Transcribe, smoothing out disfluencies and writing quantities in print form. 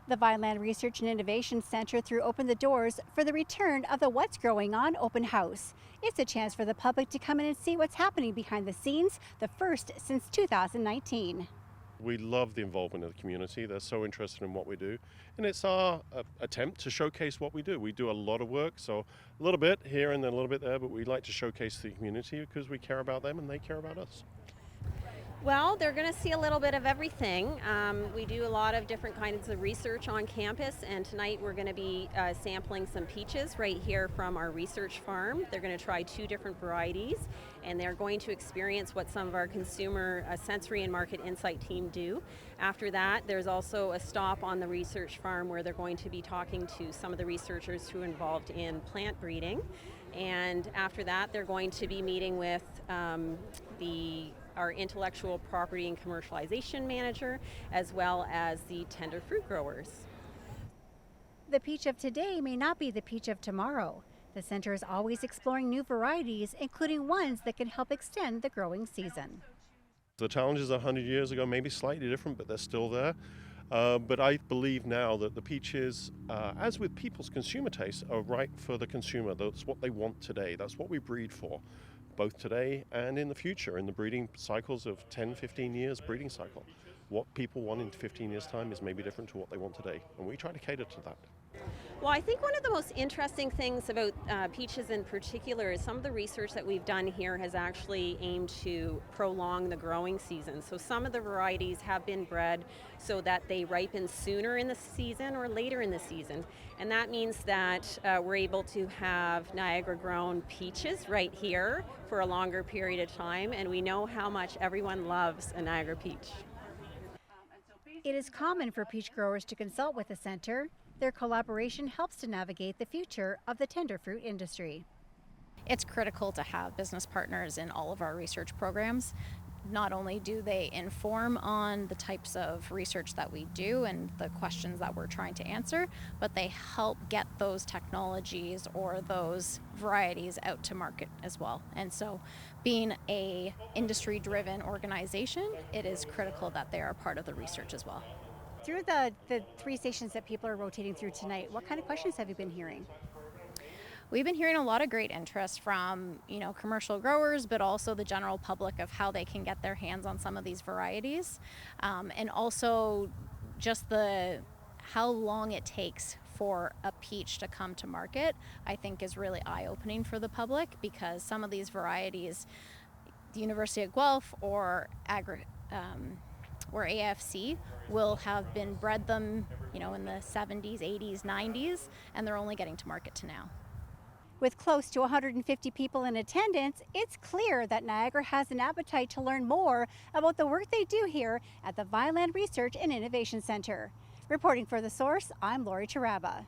The Vineland Research and Innovation Center threw open the doors for the return of the What's Growing On open house. It's a chance for the public to come in and see what's happening behind the scenes, the first since 2019. We love the involvement of the community. They're so interested in what we do. And it's our attempt to showcase what we do. We do a lot of work, so a little bit here and then a little bit there, but we like to showcase the community because we care about them and they care about us. Well, they're going to see a little bit of everything. We do a lot of different kinds of research on campus, and tonight we're going to be sampling some peaches right here from our research farm. They're going to try 2 different varieties, and they're going to experience what some of our consumer sensory and market insight team do. After that, there's also a stop on the research farm where they're going to be talking to some of the researchers who are involved in plant breeding. And after that, they're going to be meeting with our intellectual property and commercialization manager, as well as the tender fruit growers. The peach of today may not be the peach of tomorrow. The center is always exploring new varieties, including ones that can help extend the growing season. The challenges 100 years ago may be slightly different, but they're still there. But I believe now that the peaches, as with people's consumer tastes, are right for the consumer. That's what they want today. That's what we breed for, both today and in the future, in the breeding cycles of 10, 15 years breeding cycle. What people want in 15 years' time is maybe different to what they want today, and we try to cater to that. Well, I think one of the most interesting things about peaches in particular is some of the research that we've done here has actually aimed to prolong the growing season. So some of the varieties have been bred so that they ripen sooner in the season or later in the season. And that means that we're able to have Niagara grown peaches right here for a longer period of time, and we know how much everyone loves a Niagara peach. It is common for peach growers to consult with the center. Their collaboration helps to navigate the future of the tender fruit industry. It's critical to have business partners in all of our research programs. Not only do they inform on the types of research that we do and the questions that we're trying to answer, but they help get those technologies or those varieties out to market as well. And so being a industry-driven organization, it is critical that they are part of the research as well. Through the 3 stations that people are rotating through tonight, what kind of questions have you been hearing? We've been hearing a lot of great interest from, commercial growers, but also the general public of how they can get their hands on some of these varieties. And also just how long it takes for a peach to come to market, I think is really eye-opening for the public, because some of these varieties, the University of Guelph or AFC will have been bred them, in the 70s, 80s, 90s, and they're only getting to market to now. With close to 150 people in attendance, it's clear that Niagara has an appetite to learn more about the work they do here at the Vineland Research and Innovation Center. Reporting for The Source, I'm Lori Taraba.